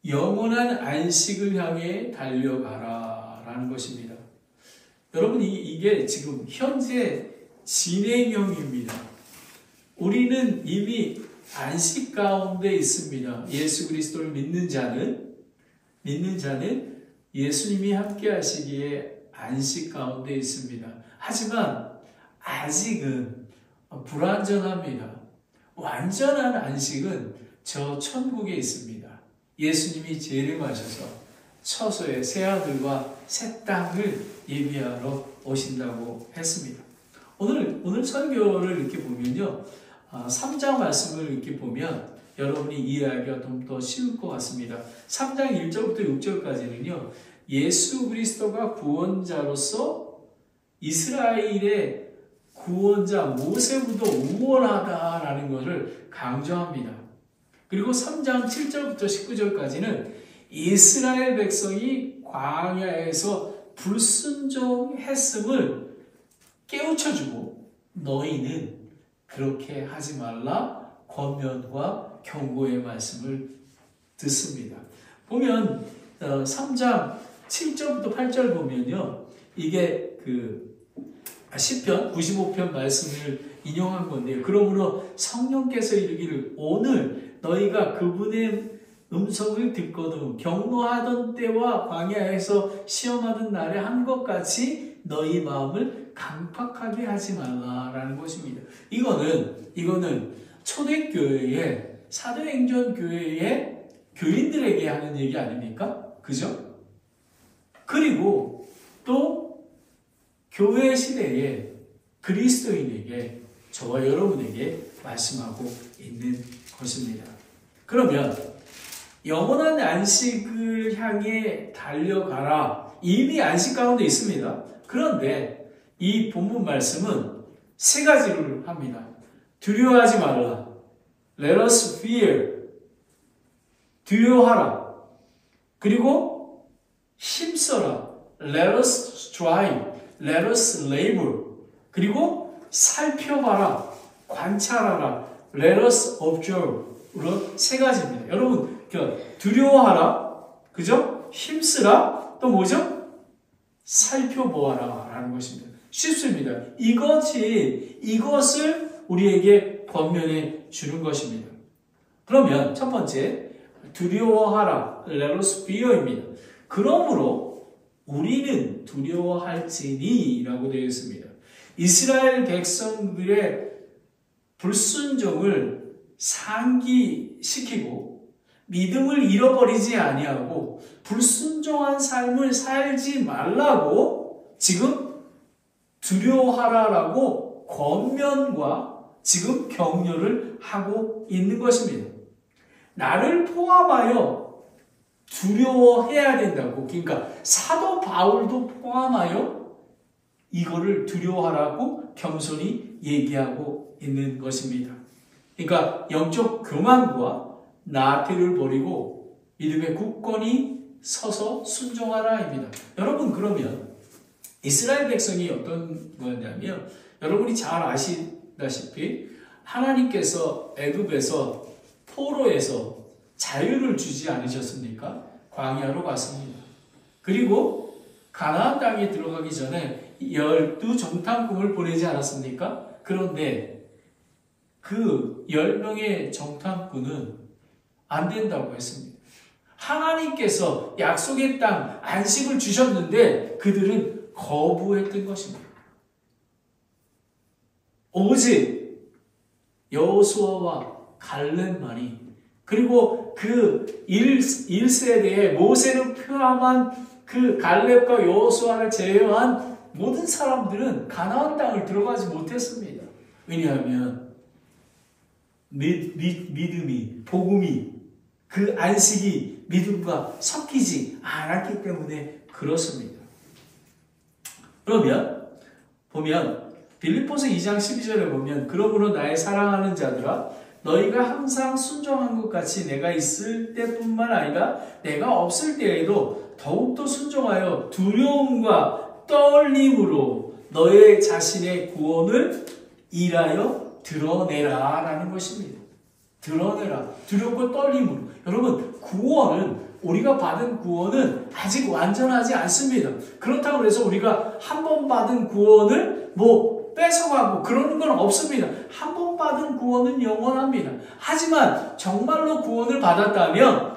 영원한 안식을 향해 달려가라 라는 것입니다. 여러분, 이게 지금 현재 진행형입니다. 우리는 이미 안식 가운데 있습니다. 예수 그리스도를 믿는 자는 예수님이 함께 하시기에 안식 가운데 있습니다. 하지만 아직은 불완전합니다. 완전한 안식은 저 천국에 있습니다. 예수님이 재림하셔서 처소의 새 하늘과 새 땅을 예비하러 오신다고 했습니다. 오늘 설교를 이렇게 보면요, 3장 말씀을 이렇게 보면 여러분이 이해하기가 좀 더 쉬울 것 같습니다. 3장 1절부터 6절까지는요, 예수 그리스도가 구원자로서 이스라엘의 구원자 모세보다 우월하다라는 것을 강조합니다. 그리고 3장 7절부터 19절까지는 이스라엘 백성이 광야에서 불순종했음을 깨우쳐주고 너희는 그렇게 하지 말라 권면과 경고의 말씀을 듣습니다. 보면 3장 7절부터 8절 보면요, 이게 시편 95편 말씀을 인용한 건데요. 그러므로 성령께서 이르기를 오늘 너희가 그분의 음성을 듣거든 경노하던 때와 광야에서 시험하던 날에 한 것 같이 너희 마음을 강팍하게 하지 말라라는 것입니다. 이거는 초대교회의 사도행전 교회의 교인들에게 하는 얘기 아닙니까? 그죠? 그리고 또 교회 시대에 그리스도인에게, 저와 여러분에게 말씀하고 있는 것입니다. 그러면 영원한 안식을 향해 달려가라. 이미 안식 가운데 있습니다. 그런데 이 본문 말씀은 세 가지를 합니다. 두려워하지 말라. Let us fear. 두려워하라. 그리고 힘써라. Let us strive. Let us labor. 그리고 살펴봐라. 관찰하라. Let us observe. 이런 세 가지입니다. 여러분, 두려워하라. 그죠? 힘쓰라. 또 뭐죠? 살펴보아라. 라는 것입니다. 쉽습니다. 이것을 우리에게 권면해 주는 것입니다. 그러면 첫 번째, 두려워하라. Let us fear입니다. 그러므로 우리는 두려워할지니 라고 되어 있습니다. 이스라엘 백성들의 불순종을 상기시키고 믿음을 잃어버리지 아니하고 불순종한 삶을 살지 말라고 지금 두려워하라라고 권면과 지금 격려를 하고 있는 것입니다. 나를 포함하여 두려워해야 된다고, 그러니까 사도 바울도 포함하여 이거를 두려워하라고 겸손히 얘기하고 있는 것입니다. 그러니까 영적 교만과 나태를 버리고 믿음의 굳건히 서서 순종하라입니다. 여러분, 그러면 이스라엘 백성이 어떤 거냐면, 여러분이 잘 아시다시피 하나님께서 애굽에서 포로에서 자유를 주지 않으셨습니까? 광야로 갔습니다. 그리고 가나안 땅에 들어가기 전에 12 정탐꾼을 보내지 않았습니까? 그런데 그 10명의 정탐꾼은 안 된다고 했습니다. 하나님께서 약속의 땅 안식을 주셨는데 그들은 거부했던 것입니다. 오직 여호수아와 갈렙만이, 그리고 그 1세대에 모세를 포함한 그 갈렙과 여호수아를 제외한 모든 사람들은 가나안 땅을 들어가지 못했습니다. 왜냐하면 믿음이, 복음이, 그 안식이 믿음과 섞이지 않았기 때문에 그렇습니다. 그러면 보면 빌립보서 2장 12절에 보면 그러므로 나의 사랑하는 자들아 너희가 항상 순종한 것 같이 내가 있을 때뿐만 아니라 내가 없을 때에도 더욱더 순종하여 두려움과 떨림으로 너의 자신의 구원을 일하여 드러내라 라는 것입니다. 드러내라. 두렵고 떨림으로. 여러분, 구원은 우리가 받은 구원은 아직 완전하지 않습니다. 그렇다고 해서 우리가 한 번 받은 구원을 뺏어가고 그러는 건 없습니다. 한 번 받은 구원은 영원합니다. 하지만 정말로 구원을 받았다면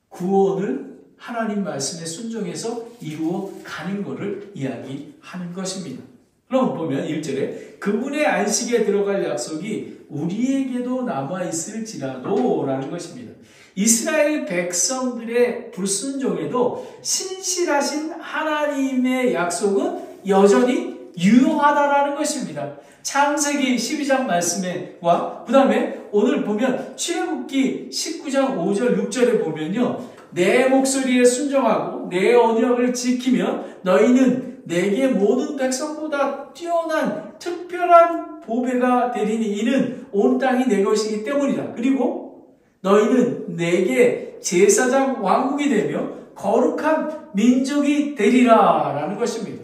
구원을 하나님 말씀에 순종해서 이루어 가는 것을 이야기하는 것입니다. 그럼 보면 1절에 그분의 안식에 들어갈 약속이 우리에게도 남아있을지라도 라는 것입니다. 이스라엘 백성들의 불순종에도 신실하신 하나님의 약속은 여전히 유효하다라는 것입니다. 창세기 12장 말씀과 그 다음에 오늘 보면 출애굽기 19장 5절 6절에 보면요. 내 목소리에 순종하고 내 언약을 지키면 너희는 내게 모든 백성보다 뛰어난 특별한 보배가 되리니 이는 온 땅이 내 것이기 때문이다. 그리고 너희는 내게 제사장 왕국이 되며 거룩한 민족이 되리라 라는 것입니다.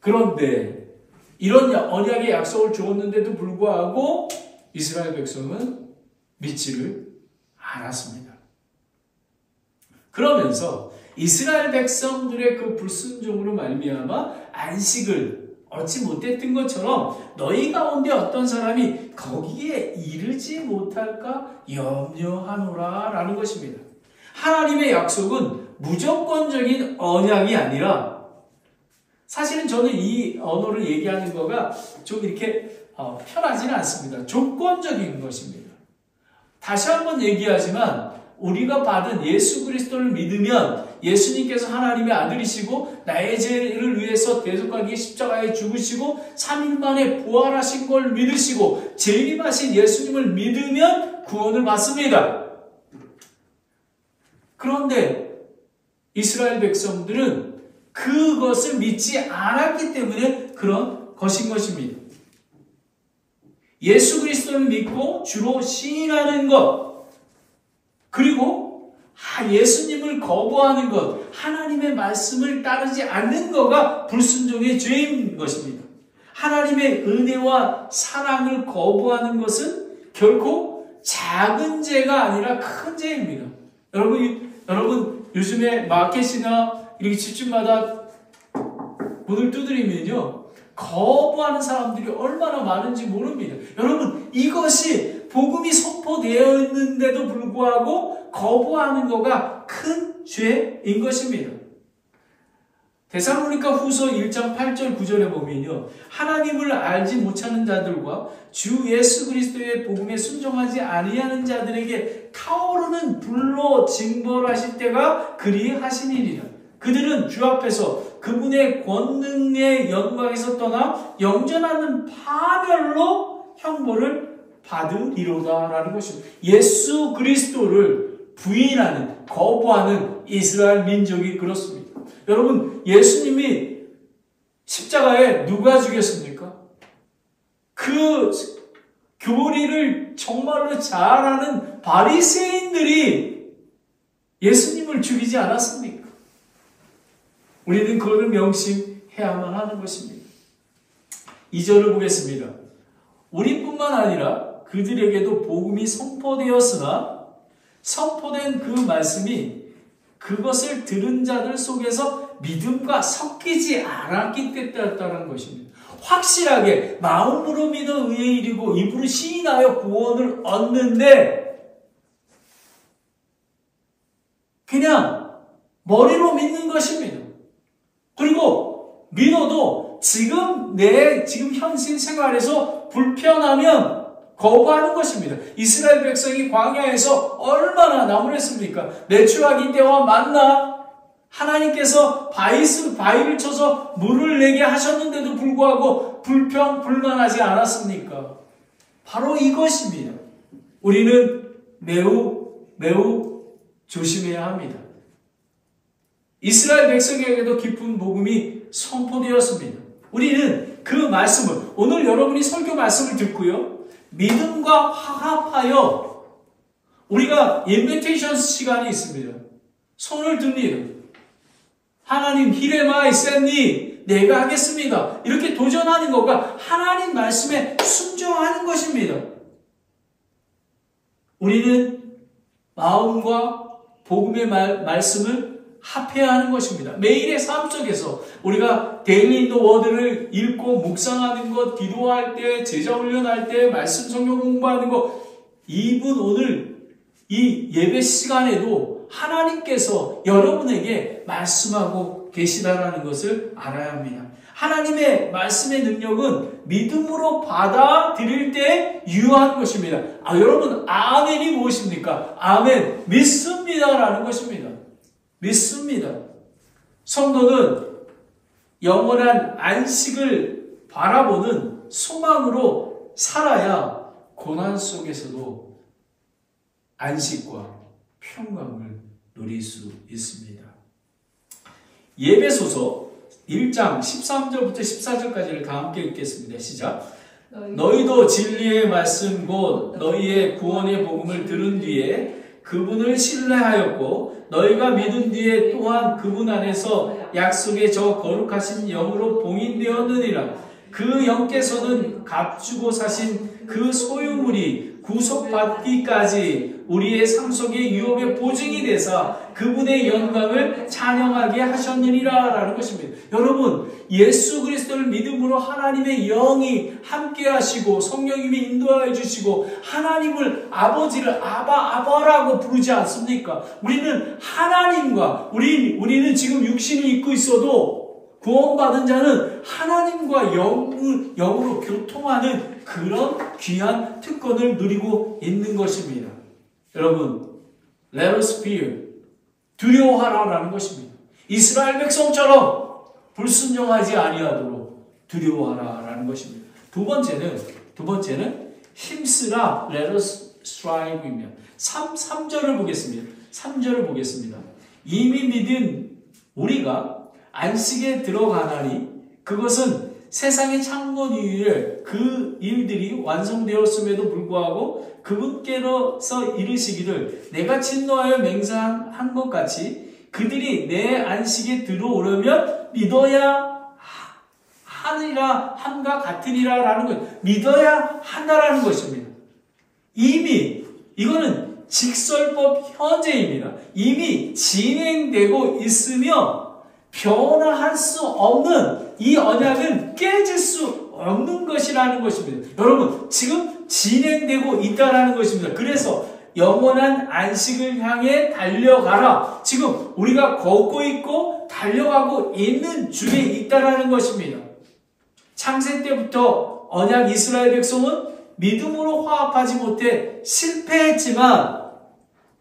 그런데 이런 언약의 약속을 주었는데도 불구하고 이스라엘 백성은 믿지를 않았습니다. 그러면서 이스라엘 백성들의 그 불순종으로 말미암아 안식을 얻지 못했던 것처럼 너희 가운데 어떤 사람이 거기에 이르지 못할까 염려하노라 라는 것입니다. 하나님의 약속은 무조건적인 언약이 아니라 사실은 저는 이 언어를 얘기하는 거가 좀 이렇게 편하지는 않습니다. 조건적인 것입니다. 다시 한번 얘기하지만 우리가 받은 예수 그리스도를 믿으면 예수님께서 하나님의 아들이시고 나의 죄를 위해서 대속하기 십자가에 죽으시고 3일 만에 부활하신 걸 믿으시고 재림하신 예수님을 믿으면 구원을 받습니다. 그런데 이스라엘 백성들은 그것을 믿지 않았기 때문에 그런 것인 것입니다. 예수 그리스도를 믿고 주로 시인하는 것, 그리고 예수님을 거부하는 것, 하나님의 말씀을 따르지 않는 것가 불순종의 죄인 것입니다. 하나님의 은혜와 사랑을 거부하는 것은 결코 작은 죄가 아니라 큰 죄입니다. 여러분 요즘에 마켓이나 이렇게 집집마다 문을 두드리면요, 거부하는 사람들이 얼마나 많은지 모릅니다. 여러분, 이것이 복음이 선포되어 있는데도 불구하고 거부하는 거가 큰 죄인 것입니다. 데살로니가 후서 1장 8절 9절에 보면요, 하나님을 알지 못하는 자들과 주 예수 그리스도의 복음에 순종하지 아니하는 자들에게 타오르는 불로 징벌하실 때가 그리하시니라. 그들은 주 앞에서 그분의 권능의 영광에서 떠나 영전하는 파멸로 형벌을 받으리로다 라는 것입니다. 예수 그리스도를 부인하는, 거부하는 이스라엘 민족이 그렇습니다. 여러분, 예수님이 십자가에 누가 죽였습니까? 그 교리를 정말로 잘하는 바리새인들이 예수님을 죽이지 않았습니까? 우리는 그것을 명심해야만 하는 것입니다. 2절을 보겠습니다. 우리뿐만 아니라 그들에게도 복음이 선포되었으나 선포된 그 말씀이 그것을 들은 자들 속에서 믿음과 섞이지 않았기 때문이었다는 것입니다. 확실하게 마음으로 믿어 의에 이르고 입으로 시인하여 구원을 얻는데 그냥 머리로 믿는 것입니다. 그리고 믿어도 지금 현실 생활에서 불편하면 거부하는 것입니다. 이스라엘 백성이 광야에서 얼마나 나무랬습니까? 메추라기 떼와 만나 하나님께서 바위를 쳐서 물을 내게 하셨는데도 불구하고 불평불만하지 않았습니까? 바로 이것입니다. 우리는 매우 조심해야 합니다. 이스라엘 백성에게도 깊은 복음이 선포되었습니다. 우리는 그 말씀을, 오늘 여러분이 설교 말씀을 듣고요, 믿음과 화합하여 우리가 인비테이션 시간이 있습니다. 손을 듭니다. 하나님, 히레마이 샌니, 내가 하겠습니다. 이렇게 도전하는 것과 하나님 말씀에 순종하는 것입니다. 우리는 마음과 복음의 말씀을 합해야 하는 것입니다. 매일의 삶 속에서 우리가 데일리 인더 워드를 읽고 묵상하는 것, 기도할 때, 제자 훈련할 때, 말씀 성경 공부하는 것, 이분 오늘 이 예배 시간에도 하나님께서 여러분에게 말씀하고 계시다라는 것을 알아야 합니다. 하나님의 말씀의 능력은 믿음으로 받아들일 때 유효한 것입니다. 여러분, 아멘이 무엇입니까? 아멘, 믿습니다라는 것입니다. 믿습니다. 성도는 영원한 안식을 바라보는 소망으로 살아야 고난 속에서도 안식과 평강을 누릴 수 있습니다. 예배소서 1장 13절부터 14절까지를 다 함께 읽겠습니다. 시작. 너희도 진리의 말씀 곧 너희의 구원의 복음을 들은 뒤에 그분을 신뢰하였고 너희가 믿은 뒤에 또한 그분 안에서 약속의 저 거룩하신 영으로 봉인되었느니라. 그 영께서는 값주고 사신 그 소유물이 구속받기까지 우리의 삶 속의 유업의 보증이 되사 그분의 영광을 찬양하게 하셨느니라 라는 것입니다. 여러분, 예수 그리스도를 믿음으로 하나님의 영이 함께 하시고 성령님이 인도하여 주시고 하나님을 아버지를 아바라고 부르지 않습니까? 우리는 하나님과 우리는 지금 육신을 입고 있어도 구원받은 자는 하나님과 영으로 교통하는 그런 귀한 특권을 누리고 있는 것입니다. 여러분, let us fear, 두려워하라라는 것입니다. 이스라엘 백성처럼 불순종하지 아니하도록 두려워하라라는 것입니다. 두 번째는 힘쓰라, let us strive이며 3절을 보겠습니다. 3절을 보겠습니다. 이미 믿은 우리가 안식에 들어가나니 그것은 세상의 창건 이후에 그 일들이 완성되었음에도 불구하고 그분께서 이르시기를 내가 진노하여 맹세한 것 같이 그들이 내 안식에 들어오려면 믿어야 하느니라 함과 같으니라 라는 것. 믿어야 한다라는 것입니다. 이미 이거는 직설법 현재입니다. 이미 진행되고 있으며 변화할 수 없는 이 언약은 깨질 수 없는 것이라는 것입니다. 여러분, 지금 진행되고 있다라는 것입니다. 그래서 영원한 안식을 향해 달려가라. 지금 우리가 걷고 있고 달려가고 있는 중에 있다라는 것입니다. 창세 때부터 언약 이스라엘 백성은 믿음으로 화합하지 못해 실패했지만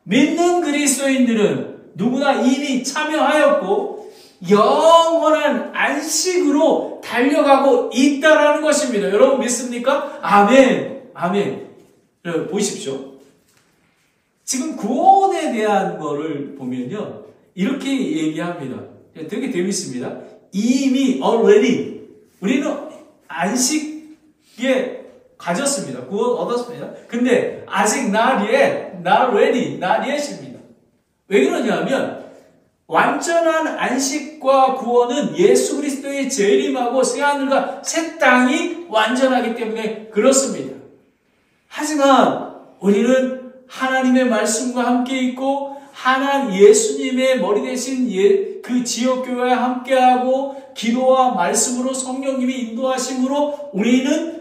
믿는 그리스도인들은 누구나 이미 참여하였고 영원한 안식으로 달려가고 있다라는 것입니다. 여러분 믿습니까? 아멘. 아멘. 여러분 보십시오. 지금 구원에 대한 거를 보면요. 이렇게 얘기합니다. 되게 재밌습니다. 이미 already 우리는 안식에 가졌습니다. 구원 얻었습니다. 근데 아직 not yet, not ready, not yet입니다. 왜 그러냐면 완전한 안식과 구원은 예수 그리스도의 재림하고 새하늘과 새 땅이 완전하기 때문에 그렇습니다. 하지만 우리는 하나님의 말씀과 함께 있고 예수님의 머리 대신 그 지역교회와 함께하고 기도와 말씀으로 성령님이 인도하심으로 우리는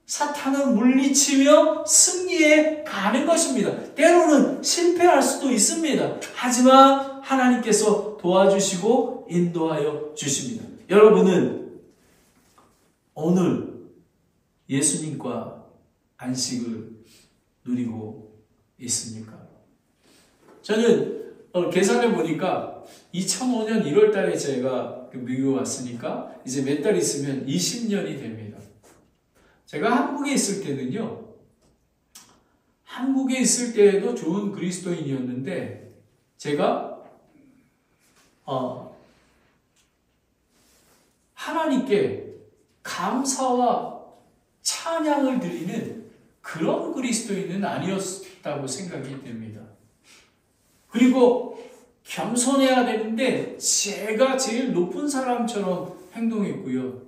사탄을 물리치며 승리해 가는 것입니다. 때로는 실패할 수도 있습니다. 하지만 하나님께서 도와주시고 인도하여 주십니다. 여러분은 오늘 예수님과 안식을 누리고 있습니까? 저는 계산해 보니까 2005년 1월 달에 제가 미국에 왔으니까 이제 몇 달 있으면 20년이 됩니다. 제가 한국에 있을 때는요, 한국에 있을 때에도 좋은 그리스도인이었는데, 제가, 하나님께 감사와 찬양을 드리는 그런 그리스도인은 아니었다고 생각이 됩니다. 그리고 겸손해야 되는데, 제가 제일 높은 사람처럼 행동했고요.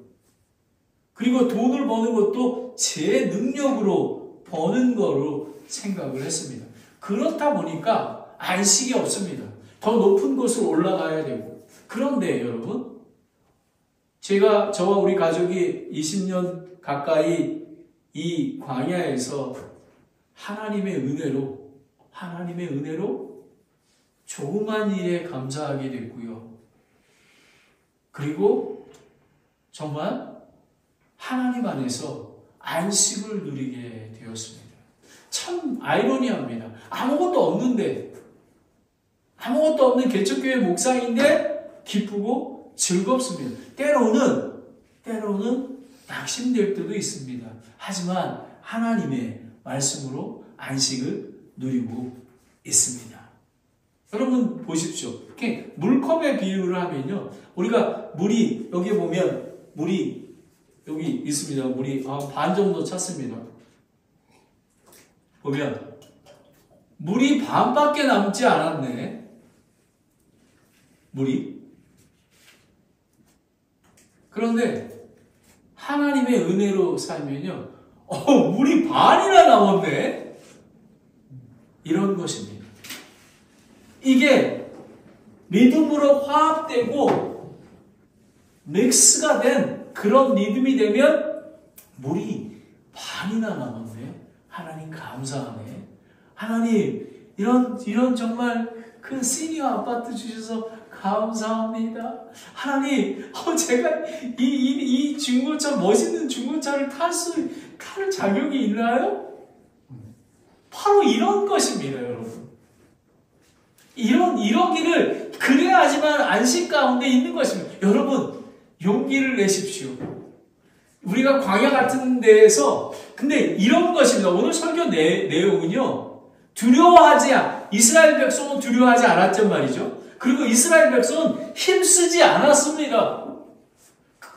그리고 돈을 버는 것도 제 능력으로 버는 거로 생각을 했습니다. 그렇다 보니까 안식이 없습니다. 더 높은 곳으로 올라가야 되고. 그런데 여러분, 저와 우리 가족이 20년 가까이 이 광야에서 하나님의 은혜로 조그만 일에 감사하게 됐고요. 그리고 정말 하나님 안에서 안식을 누리게 되었습니다. 참 아이러니합니다. 아무것도 없는 개척교회 목사인데 기쁘고 즐겁습니다. 때로는 낙심될 때도 있습니다. 하지만 하나님의 말씀으로 안식을 누리고 있습니다. 여러분 보십시오. 이렇게 물컵의 비유를 하면요. 우리가 물이 여기 보면 물이 여기 있습니다. 물이 반 정도 찼습니다. 보면 물이 반밖에 남지 않았네. 물이. 그런데 하나님의 은혜로 살면요. 물이 반이나 남았네. 이런 것입니다. 이게 믿음으로 화합되고 믹스가 된 그런 믿음이 되면 물이 반이나 남았네. 하나님 감사하네. 하나님 이런 정말 큰 시니어 아파트 주셔서 감사합니다. 하나님, 제가 이 중고차, 멋있는 중고차를 탈 자격이 있나요? 바로 이런 것입니다, 여러분. 이러기를 그래야지만 안식 가운데 있는 것입니다. 여러분, 용기를 내십시오. 우리가 광야 같은 데에서, 근데 이런 것입니다. 오늘 설교 내용은요, 이스라엘 백성은 두려워하지 않았단 말이죠. 그리고 이스라엘 백성은 힘쓰지 않았습니다.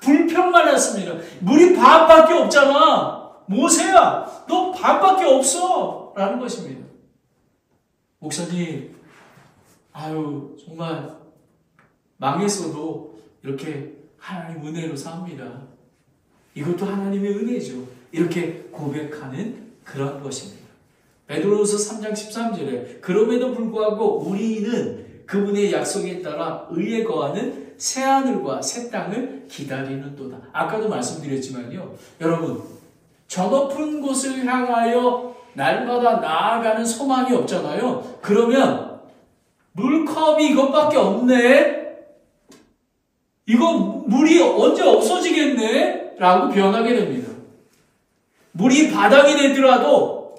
불평만 했습니다. 물이 반밖에 없잖아. 모세야, 너 반밖에 없어. 라는 것입니다. 목사님, 정말 망했어도 이렇게 하나님 은혜로 삽니다. 이것도 하나님의 은혜죠. 이렇게 고백하는 그런 것입니다. 베드로후서 3장 13절에 그럼에도 불구하고 우리는 그분의 약속에 따라 의에 거하는 새하늘과 새 땅을 기다리는도다. 아까도 말씀드렸지만요. 여러분, 저 높은 곳을 향하여 날마다 나아가는 소망이 없잖아요. 그러면 물컵이 이것밖에 없네? 이거 물이 언제 없어지겠네? 라고 변하게 됩니다. 물이 바닥이 되더라도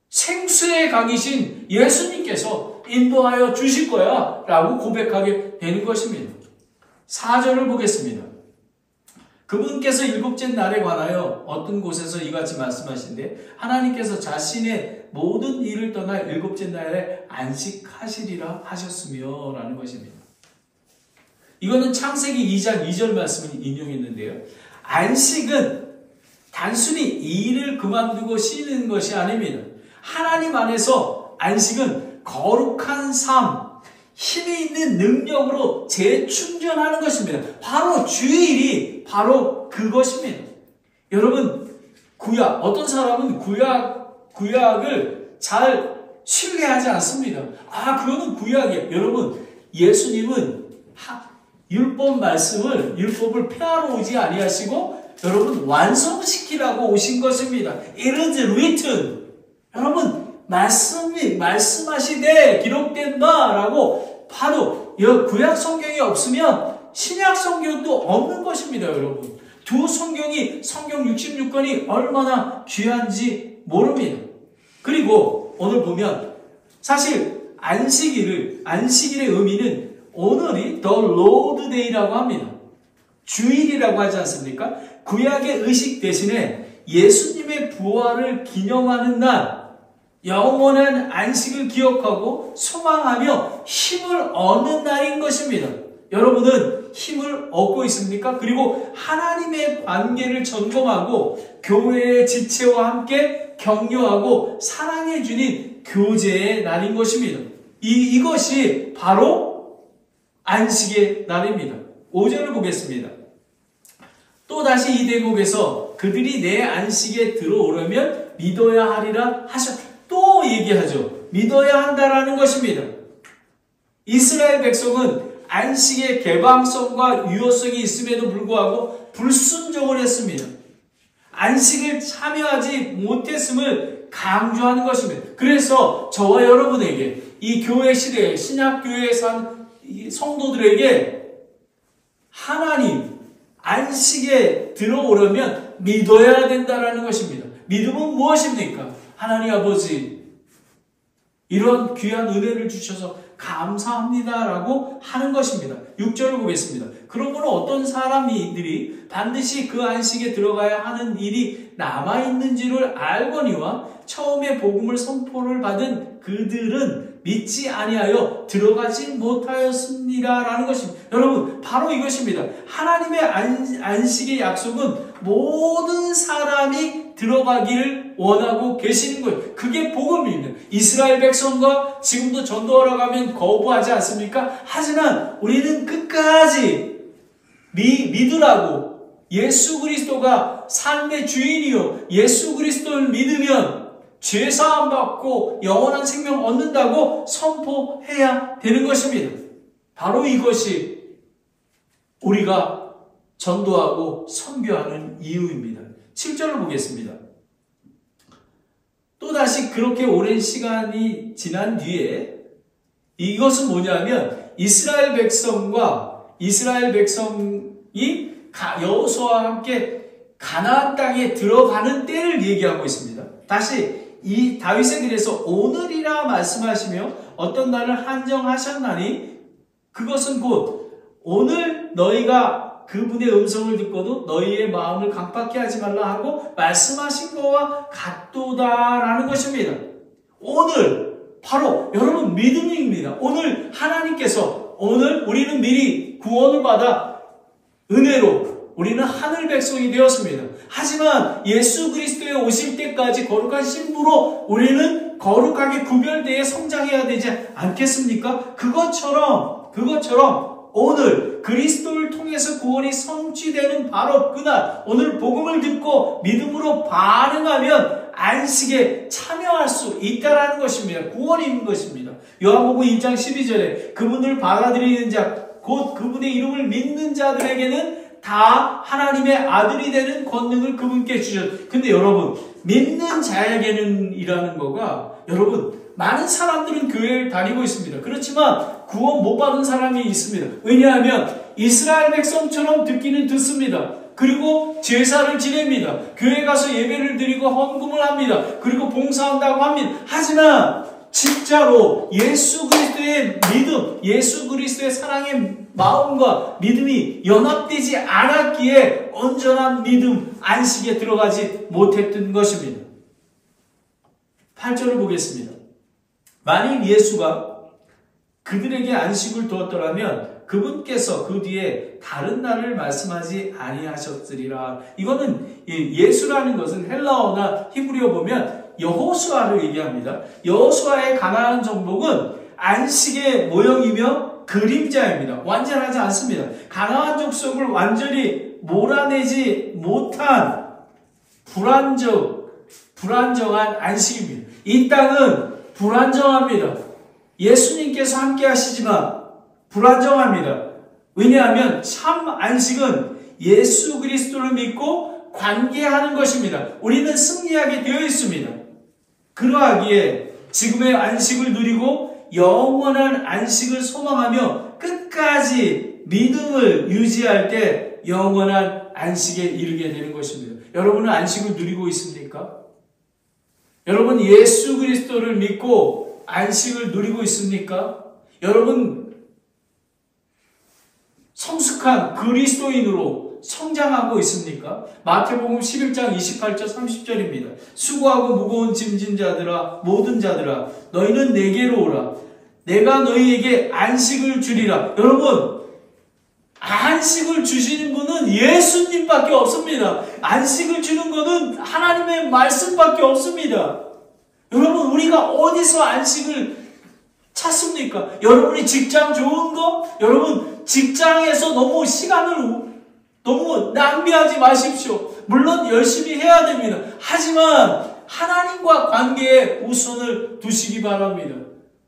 생수의 강이신 예수님께서 인도하여 주실 거야 라고 고백하게 되는 것입니다. 4절을 보겠습니다. 그분께서 일곱째 날에 관하여 어떤 곳에서 이같이 말씀하신데 하나님께서 자신의 모든 일을 떠나 일곱째 날에 안식하시리라 하셨으며 라는 것입니다. 이거는 창세기 2장 2절 말씀을 인용했는데요. 안식은 단순히 일을 그만두고 쉬는 것이 아닙니다. 하나님 안에서 안식은 거룩한 삶, 힘이 있는 능력으로 재충전하는 것입니다. 바로 주일이 바로 그것입니다. 여러분, 어떤 사람은 구약을 잘 신뢰하지 않습니다. 그거는 구약이에요. 여러분, 예수님은 율법을 폐하러 오지 아니하시고 여러분 완성시키라고 오신 것입니다. It is written. 여러분, 말씀하시되 기록된다라고 바로 구약 성경이 없으면 신약 성경도 없는 것입니다, 여러분. 두 성경이 성경 66권이 얼마나 귀한지 모릅니다. 그리고 오늘 보면 사실 안식일의 의미는 오늘이 The Lord Day라고 합니다. 주일이라고 하지 않습니까? 구약의 의식 대신에 예수님의 부활을 기념하는 날, 영원한 안식을 기억하고 소망하며 힘을 얻는 날인 것입니다. 여러분은 힘을 얻고 있습니까? 그리고 하나님의 관계를 점검하고 교회의 지체와 함께 격려하고 사랑해 주는 교제의 날인 것입니다. 이것이 바로 안식의 날입니다. 5절을 보겠습니다. 또 다시 이 대목에서 그들이 내 안식에 들어오려면 믿어야 하리라 또 얘기하죠. 믿어야 한다라는 것입니다. 이스라엘 백성은 안식의 개방성과 유효성이 있음에도 불구하고 불순종을 했습니다. 안식을 참여하지 못했음을 강조하는 것입니다. 그래서 저와 여러분에게 이 교회 시대에 신약교회에 산 성도들에게 하나님 안식에 들어오려면 믿어야 된다라는 것입니다. 믿음은 무엇입니까? 하나님 아버지 이런 귀한 은혜를 주셔서 감사합니다라고 하는 것입니다. 6절을 보겠습니다. 그러므로 어떤 사람들이 반드시 그 안식에 들어가야 하는 일이 남아있는지를 알거니와 처음에 복음을 선포를 받은 그들은 믿지 아니하여 들어가지 못하였습니다라는 것입니다. 여러분 바로 이것입니다. 하나님의 안식의 약속은 모든 사람이 들어가기를 원하고 계시는 거예요. 그게 복음입니다. 이스라엘 백성과 지금도 전도하러 가면 거부하지 않습니까? 하지만 우리는 끝까지 믿으라고 예수 그리스도가 삶의 주인이요 예수 그리스도를 믿으면 죄사함 받고 영원한 생명 얻는다고 선포해야 되는 것입니다. 바로 이것이 우리가 전도하고 선교하는 이유입니다. 7절을 보겠습니다. 또다시 그렇게 오랜 시간이 지난 뒤에 이것은 뭐냐면 이스라엘 백성이 여호수아와 함께 가나안 땅에 들어가는 때를 얘기하고 있습니다. 다시 이 다윗의 글에서 오늘이라 말씀하시며 어떤 날을 한정하셨나니 그것은 곧 오늘 너희가 그분의 음성을 듣고도 너희의 마음을 강팍케 하지 말라 하고 말씀하신 것과 같도다라는 것입니다. 오늘 바로 여러분 믿음입니다. 오늘 하나님께서 오늘 우리는 미리 구원을 받아 은혜로 우리는 하늘 백성이 되었습니다. 하지만 예수 그리스도에 오실 때까지 거룩한 신부로 우리는 거룩하게 구별되어 성장해야 되지 않겠습니까? 그것처럼 오늘 그리스도를 통해서 구원이 성취되는 바로 그날 오늘 복음을 듣고 믿음으로 반응하면 안식에 참여할 수 있다라는 것입니다. 구원이 있는 것입니다. 요한복음 1장 12절에 그분을 받아들이는 자 곧 그분의 이름을 믿는 자들에게는 다 하나님의 아들이 되는 권능을 그분께 주셨어요. 근데 여러분 믿는 자에게는 이라는 거가 여러분 많은 사람들은 교회를 다니고 있습니다. 그렇지만 구원 못 받은 사람이 있습니다. 왜냐하면 이스라엘 백성처럼 듣기는 듣습니다. 그리고 제사를 지냅니다. 교회 가서 예배를 드리고 헌금을 합니다. 그리고 봉사한다고 합니다. 하지만 진짜로 예수 그리스도의 믿음, 예수 그리스도의 사랑의 마음과 믿음이 연합되지 않았기에 온전한 믿음, 안식에 들어가지 못했던 것입니다. 8절을 보겠습니다. 만일 예수가 그들에게 안식을 두었더라면 그분께서 그 뒤에 다른 날을 말씀하지 아니하셨으리라. 이거는 예수라는 것은 헬라어나 히브리어 보면 여호수아를 얘기합니다. 여호수아의 가나안 정복은 안식의 모형이며 그림자입니다. 완전하지 않습니다. 가나안 족속을 완전히 몰아내지 못한 불안정한 안식입니다. 이 땅은 불안정합니다. 예수님께서 함께 하시지만 불안정합니다. 왜냐하면 참 안식은 예수 그리스도를 믿고 관계하는 것입니다. 우리는 승리하게 되어 있습니다. 그러하기에 지금의 안식을 누리고 영원한 안식을 소망하며 끝까지 믿음을 유지할 때 영원한 안식에 이르게 되는 것입니다. 여러분은 안식을 누리고 있습니까? 여러분 예수 그리스도를 믿고 안식을 누리고 있습니까? 여러분 성숙한 그리스도인으로 성장하고 있습니까? 마태복음 11장 28절 30절입니다. 수고하고 무거운 짐진 자들아 모든 자들아 너희는 내게로 오라. 내가 너희에게 안식을 주리라. 여러분 안식을 주시는 분은 예수님밖에 없습니다. 안식을 주는 것은 하나님의 말씀밖에 없습니다. 여러분 우리가 어디서 안식을 찾습니까? 여러분이 직장 좋은 거? 여러분 직장에서 너무 시간을 너무 낭비하지 마십시오. 물론 열심히 해야 됩니다. 하지만 하나님과 관계에 우선을 두시기 바랍니다.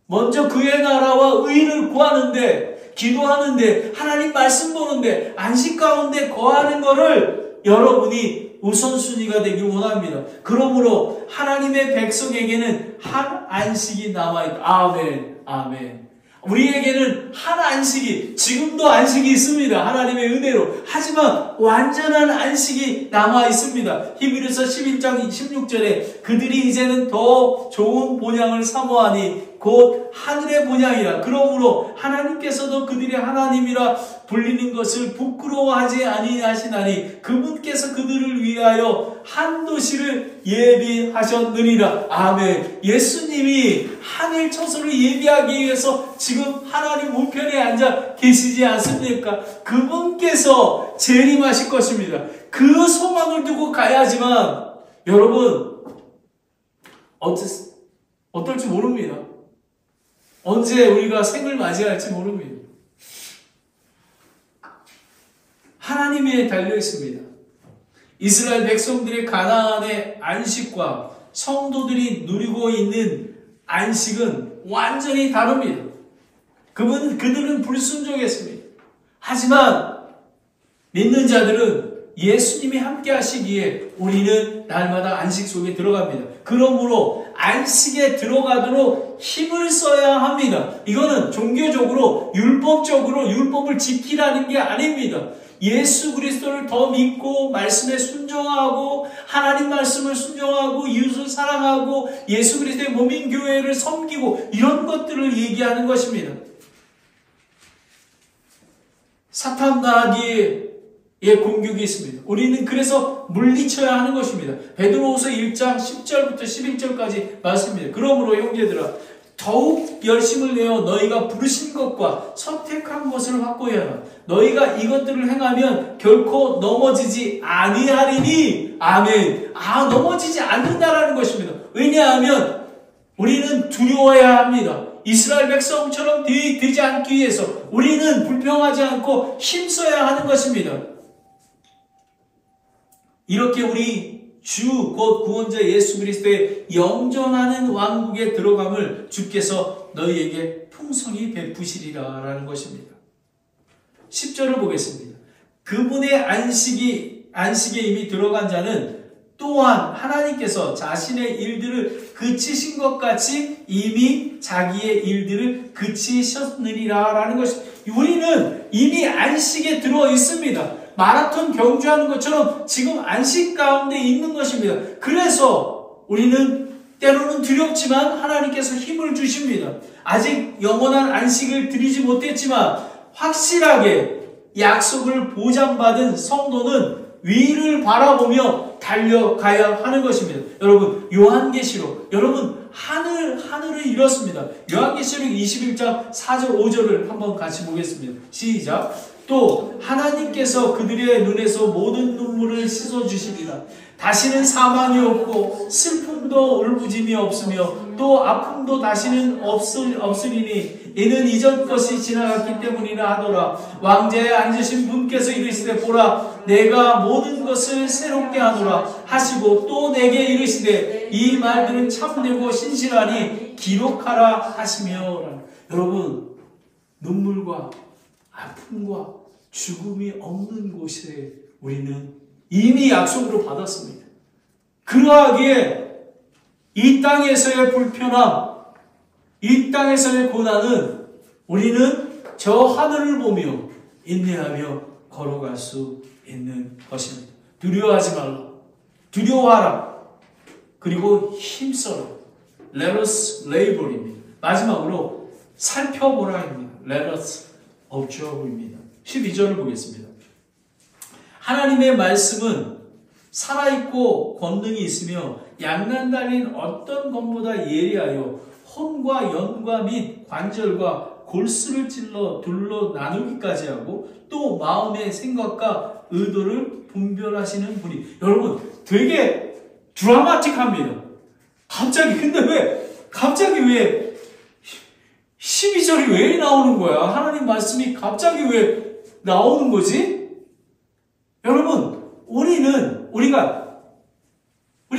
먼저 그의 나라와 의를 구하는데, 기도하는데, 하나님 말씀 보는데, 안식 가운데 거하는 것을 여러분이 우선순위가 되길 원합니다. 그러므로 하나님의 백성에게는 한 안식이 남아있다. 아멘, 아멘. 우리에게는 한 안식이, 지금도 안식이 있습니다. 하나님의 은혜로. 하지만 완전한 안식이 남아 있습니다. 히브리서 11장 16절에 그들이 이제는 더 좋은 본향을 사모하니 곧 하늘의 본향이라. 그러므로 하나님께서도 그들의 하나님이라 불리는 것을 부끄러워하지 아니하시나니 그분께서 그들을 위하여 한 도시를 예비하셨느니라. 아멘. 예수님이 하늘 처소를 예비하기 위해서 지금 하나님 우편에 앉아 계시지 않습니까? 그분께서 재림하실 것입니다. 그 소망을 두고 가야지만 여러분 어떨지 모릅니다. 언제 우리가 생을 맞이할지 모릅니다. 하나님에 달려 있습니다. 이스라엘 백성들의 가나안의 안식과 성도들이 누리고 있는 안식은 완전히 다릅니다. 그들은 불순종했습니다. 하지만 믿는 자들은 예수님이 함께 하시기에 우리는 날마다 안식 속에 들어갑니다. 그러므로 안식에 들어가도록 힘을 써야 합니다. 이거는 종교적으로 율법적으로 율법을 지키라는 게 아닙니다. 예수 그리스도를 더 믿고 말씀에 순종하고 하나님 말씀을 순종하고 이웃을 사랑하고 예수 그리스도의 몸인 교회를 섬기고 이런 것들을 얘기하는 것입니다. 사탄 나귀의 공격이 있습니다. 우리는 그래서 물리쳐야 하는 것입니다. 베드로후서 1장 10절부터 11절까지 말씀입니다. 그러므로 형제들아 더욱 열심을 내어 너희가 부르신 것과 선택한 것을 확고히 하라. 너희가 이것들을 행하면 결코 넘어지지 아니하리니. 아멘. 넘어지지 않는다라는 것입니다. 왜냐하면 우리는 두려워해야 합니다. 이스라엘 백성처럼 되지 않기 위해서 우리는 불평하지 않고 힘써야 하는 것입니다. 이렇게 우리 주 곧 구원자 예수 그리스도의 영존하는 왕국에 들어감을 주께서 너희에게 풍성히 베푸시리라 라는 것입니다. 10절을 보겠습니다. 그분의 안식에 이미 들어간 자는 또한 하나님께서 자신의 일들을 그치신 것 같이 이미 자기의 일들을 그치셨느니라 라는 것입니다. 우리는 이미 안식에 들어 있습니다. 마라톤 경주하는 것처럼 지금 안식 가운데 있는 것입니다. 그래서 우리는 때로는 두렵지만 하나님께서 힘을 주십니다. 아직 영원한 안식을 드리지 못했지만 확실하게 약속을 보장받은 성도는 위를 바라보며 달려가야 하는 것입니다. 여러분 요한계시록 여러분 하늘을 잃었습니다. 요한계시록 21장 4절 5절을 한번 같이 보겠습니다. 시작. 또 하나님께서 그들의 눈에서 모든 눈물을 씻어주시리라. 다시는 사망이 없고 슬픔도 울부짖음이 없으며 또 아픔도 다시는 없으리니 이는 이전 것이 지나갔기 때문이라 하더라. 왕좌에 앉으신 분께서 이르시되 보라 내가 모든 것을 새롭게 하노라 하시고 또 내게 이르시되 이 말들은 참되고 신실하니 기록하라 하시며. 여러분 눈물과 아픔과 죽음이 없는 곳에 우리는 이미 약속으로 받았습니다. 그러하기에 이 땅에서의 불편함, 이 땅에서의 고난은 우리는 저 하늘을 보며 인내하며 걸어갈 수 있는 것입니다. 두려워하지 말라. 두려워하라. 그리고 힘써라. Let us labor입니다. 마지막으로 살펴보라입니다. Let us observe입니다. 12절을 보겠습니다. 하나님의 말씀은 살아있고 권능이 있으며 양난 달린 어떤 검보다 예리하여 혼과 연과 및 관절과 골수를 찔러 둘러 나누기까지 하고 또 마음의 생각과 의도를 분별하시는 분이. 여러분 되게 드라마틱합니다. 갑자기 왜 12절이 왜 나오는 거야? 하나님 말씀이 갑자기 왜 나오는 거지? 여러분, 우리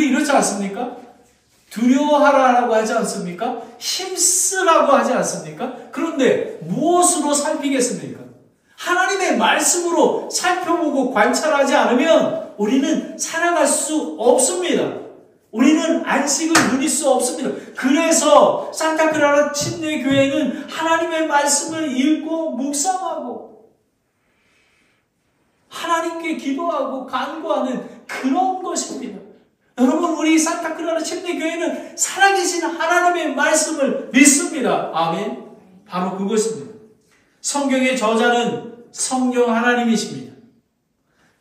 이렇지 않습니까? 두려워하라고 하지 않습니까? 힘쓰라고 하지 않습니까? 그런데 무엇으로 살피겠습니까? 하나님의 말씀으로 살펴보고 관찰하지 않으면 우리는 살아갈 수 없습니다. 우리는 안식을 누릴 수 없습니다. 그래서 산타크라라 침례교회는 하나님의 말씀을 읽고 묵상하고 하나님께 기도하고 간구하는 그런 것입니다. 여러분, 우리 산타크라라 침례교회는 살아계신 하나님의 말씀을 믿습니다. 아멘. 바로 그것입니다. 성경의 저자는 성령 하나님이십니다.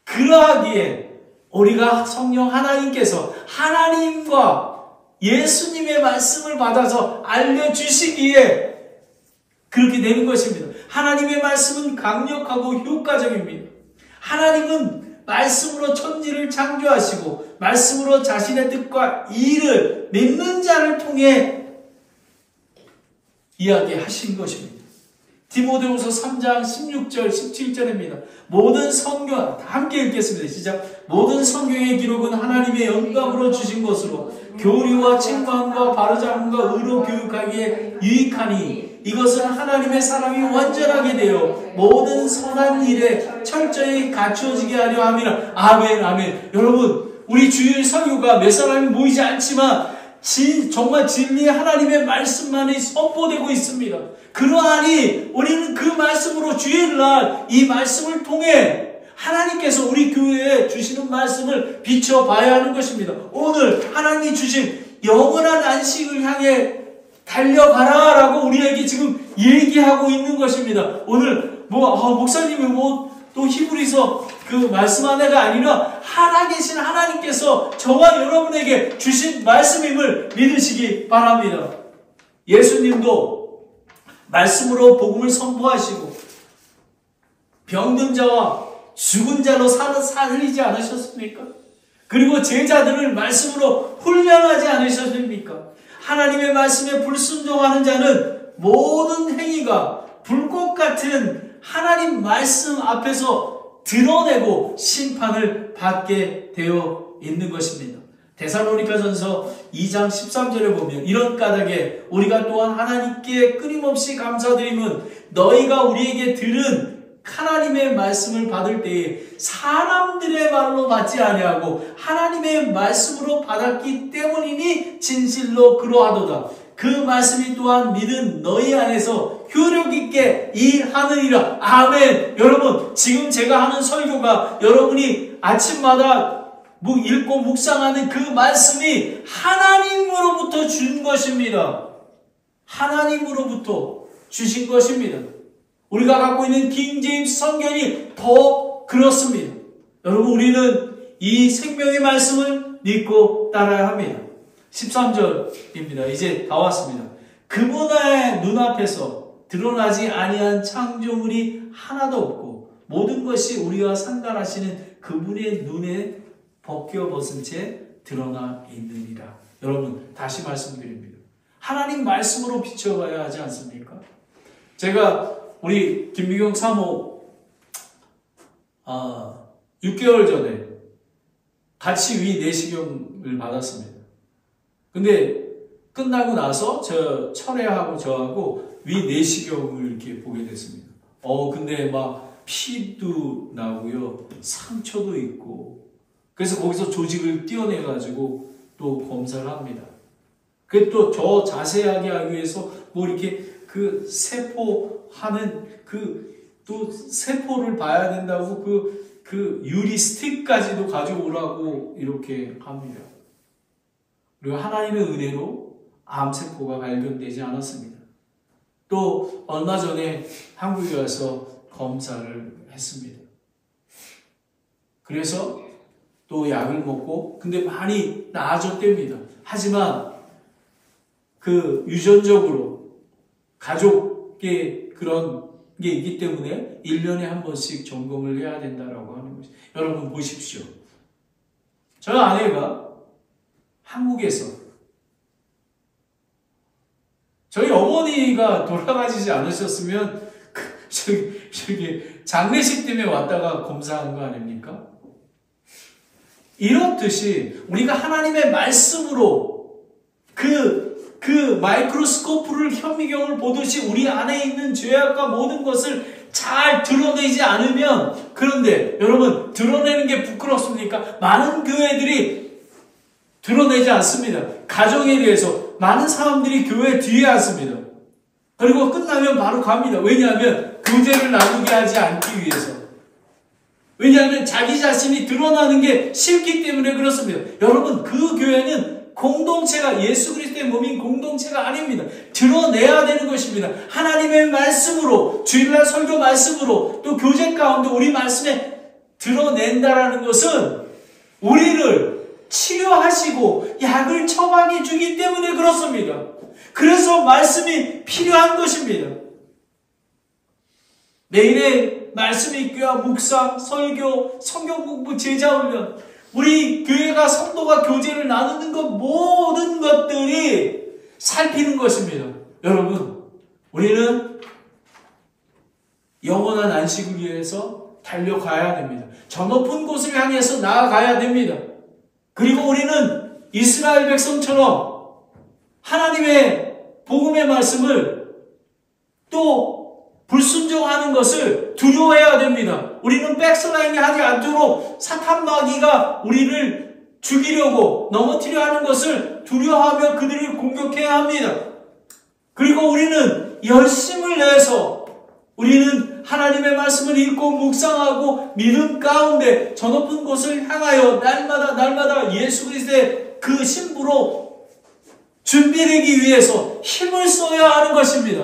그러하기에 우리가 성령 하나님께서 하나님과 예수님의 말씀을 받아서 알려주시기에 그렇게 되는 것입니다. 하나님의 말씀은 강력하고 효과적입니다. 하나님은 말씀으로 천지를 창조하시고 말씀으로 자신의 뜻과 일을 믿는 자를 통해 이야기하신 것입니다. 디모데후서 3장 16절 17절입니다. 모든 성경, 함께 읽겠습니다. 시작. 모든 성경의 기록은 하나님의 영감으로 주신 것으로 교리와 책망과 바르장함과 의로 교육하기에 유익하니 이것은 하나님의 사람이 완전하게 되어 모든 선한 일에 철저히 갖추어지게 하려 함이라. 아멘, 아멘. 여러분, 우리 주일 설교가 몇 사람이 모이지 않지만 정말 진리의 하나님의 말씀만이 선포되고 있습니다. 그러하니 우리는 그 말씀으로 주일날 이 말씀을 통해 하나님께서 우리 교회에 주시는 말씀을 비춰봐야 하는 것입니다. 오늘 하나님이 주신 영원한 안식을 향해 달려가라 라고 우리에게 지금 얘기하고 있는 것입니다. 오늘 목사님이 또 히브리서 그 말씀 하나가 아니라 살아계신 하나님께서 저와 여러분에게 주신 말씀임을 믿으시기 바랍니다. 예수님도 말씀으로 복음을 선포하시고 병든 자와 죽은 자로 살리지 않으셨습니까? 그리고 제자들을 말씀으로 훈련하지 않으셨습니까? 하나님의 말씀에 불순종하는 자는 모든 행위가 불꽃 같은 하나님 말씀 앞에서 드러내고 심판을 받게 되어 있는 것입니다. 데살로니가전서 2장 13절에 보면 이런 까닭에 우리가 또한 하나님께 끊임없이 감사드림은 너희가 우리에게 들은 하나님의 말씀을 받을 때에 사람들의 말로 받지 아니하고 하나님의 말씀으로 받았기 때문이니 진실로 그러하도다. 그 말씀이 또한 믿은 너희 안에서 효력 있게 일하느니라. 아멘. 여러분, 지금 제가 하는 설교가 여러분이 아침마다 읽고 묵상하는 그 말씀이 하나님으로부터 준 것입니다. 하나님으로부터 주신 것입니다. 우리가 갖고 있는 킹 제임스 성경이 더 그렇습니다. 여러분, 우리는 이 생명의 말씀을 믿고 따라야 합니다. 13절입니다. 이제 다 왔습니다. 그분의 눈앞에서 드러나지 아니한 창조물이 하나도 없고 모든 것이 우리와 상관하시는 그분의 눈에 벗겨벗은 채 드러나 있느니라. 여러분, 다시 말씀드립니다. 하나님 말씀으로 비춰봐야 하지 않습니까? 제가 우리 김미경 사모 6개월 전에 같이 위 내시경을 받았습니다. 근데 끝나고 나서 저 철회하고 저하고 위 내시경을 이렇게 보게 됐습니다. 근데 막 피도 나고요, 상처도 있고, 그래서 거기서 조직을 떼어내가지고 또 검사를 합니다. 그 또 더 자세하게 하기 위해서 이렇게 그 세포하는 또 세포를 봐야 된다고 그 유리 스틱까지도 가져오라고 이렇게 합니다. 그리고 하나님의 은혜로 암세포가 발견되지 않았습니다. 또 얼마 전에 한국에 와서 검사를 했습니다. 그래서 또 약을 먹고, 근데 많이 나아졌답니다. 하지만 그 유전적으로 가족의 그런 게 있기 때문에 1년에 한 번씩 점검을 해야 된다라고 하는 것이. 여러분 보십시오. 저 아내가 한국에서 저희 어머니가 돌아가시지 않으셨으면 저기 장례식 때문에 왔다가 검사한 거 아닙니까? 이렇듯이 우리가 하나님의 말씀으로 그 마이크로스코프를 현미경을 보듯이 우리 안에 있는 죄악과 모든 것을 잘 드러내지 않으면, 그런데 여러분, 드러내는 게 부끄럽습니까? 많은 교회들이 드러내지 않습니다. 가정에 대해서 많은 사람들이 교회 뒤에 앉습니다. 그리고 끝나면 바로 갑니다. 왜냐하면 교제를 나누게 하지 않기 위해서. 왜냐하면 자기 자신이 드러나는 게 싫기 때문에 그렇습니다. 여러분, 그 교회는 공동체가, 예수 그리스도의 몸인 공동체가 아닙니다. 드러내야 되는 것입니다. 하나님의 말씀으로, 주일날 설교 말씀으로, 또 교제 가운데 우리 말씀에 드러낸다라는 것은 우리를 치료하시고 약을 처방해 주기 때문에 그렇습니다. 그래서 말씀이 필요한 것입니다. 매일의 말씀 읽기와 묵상, 설교, 성경 공부, 제자 훈련, 우리 교회가 성도가 교제를 나누는 것, 모든 것들이 살피는 것입니다. 여러분, 우리는 영원한 안식을 위해서 달려가야 됩니다. 저 높은 곳을 향해서 나아가야 됩니다. 그리고 우리는 이스라엘 백성처럼 하나님의 복음의 말씀을 또 불순종하는 것을 두려워해야 됩니다. 우리는 백슬라이딩 하지 않도록 사탄 마귀가 우리를 죽이려고 넘어뜨려 하는 것을 두려워하며 그들을 공격해야 합니다. 그리고 우리는 열심을 내서 우리는 하나님의 말씀을 읽고 묵상하고 믿음 가운데 저 높은 곳을 향하여 날마다 예수 그리스도의 그 신부로 준비되기 위해서 힘을 써야 하는 것입니다.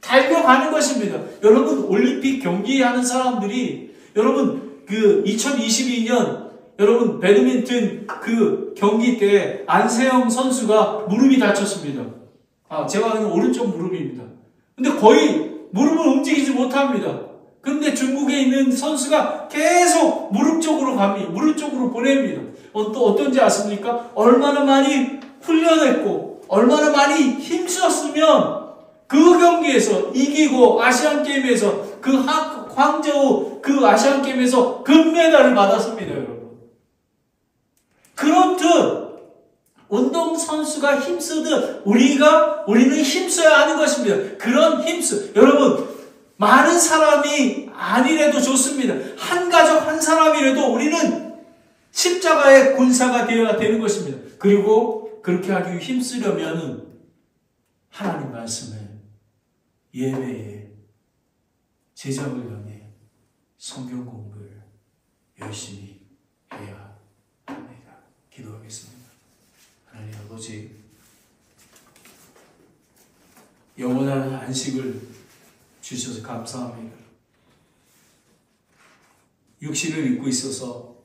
달려가는 것입니다. 여러분, 올림픽 경기하는 사람들이, 여러분, 2022년, 여러분, 배드민턴 그 경기 때 안세영 선수가 무릎이 다쳤습니다. 제가 아는 오른쪽 무릎입니다. 근데 거의 무릎을 움직이지 못합니다. 그런데 중국에 있는 선수가 계속 무릎 쪽으로 갑니다. 무릎 쪽으로 보냅니다. 또 어떤지 아십니까? 얼마나 많이 훈련했고, 얼마나 많이 힘썼으면 그 경기에서 이기고 아시안게임에서 광저우 그 아시안게임에서 금메달을 받았습니다, 여러분. 그렇듯 운동선수가 힘쓰듯 우리는 힘써야 하는 것입니다. 그런 여러분, 많은 사람이 아니래도 좋습니다. 한 가족 한 사람이라도 우리는 십자가의 군사가 되어야 되는 것입니다. 그리고 그렇게 하기 위해 힘쓰려면 하나님 말씀을 예배에, 제자 훈련에, 성경 공부를 열심히 해야 합니다. 기도하겠습니다. 하나님 아버지, 영원한 안식을 주셔서 감사합니다. 육신을 입고 있어서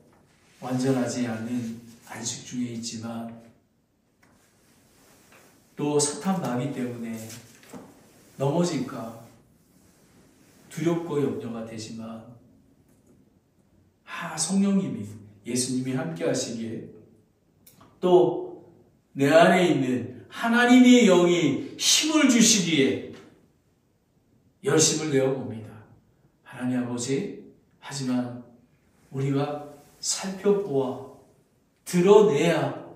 완전하지 않은 안식 중에 있지만 또 사탄 마귀 때문에 넘어질까 두렵고 염려가 되지만 성령님이, 예수님이 함께 하시기에 또 내 안에 있는 하나님의 영이 힘을 주시기에 열심을 내어봅니다. 하나님 아버지, 하지만 우리가 살펴보아 드러내야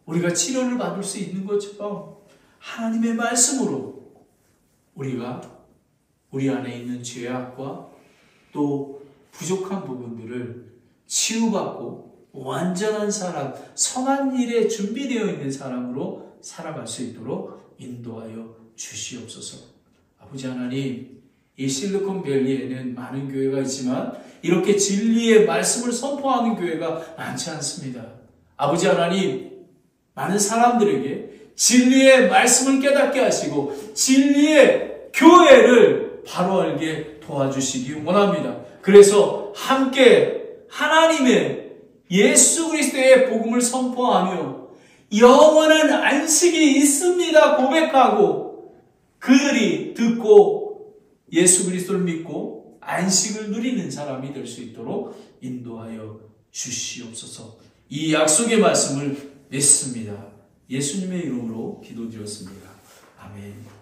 우리가 치료를 받을 수 있는 것처럼 하나님의 말씀으로 우리가 우리 안에 있는 죄악과 또 부족한 부분들을 치유받고 완전한 사람, 선한 일에 준비되어 있는 사람으로 살아갈 수 있도록 인도하여 주시옵소서. 아버지 하나님, 이 실리콘밸리에는 많은 교회가 있지만 이렇게 진리의 말씀을 선포하는 교회가 많지 않습니다. 아버지 하나님, 많은 사람들에게 진리의 말씀을 깨닫게 하시고 진리의 교회를 바로 알게 도와주시기 원합니다. 그래서 함께 하나님의 예수 그리스도의 복음을 선포하며 영원한 안식이 있습니다 고백하고 그들이 듣고 예수 그리스도를 믿고 안식을 누리는 사람이 될 수 있도록 인도하여 주시옵소서. 이 약속의 말씀을 믿습니다. 예수님의 이름으로 기도드렸습니다. 아멘.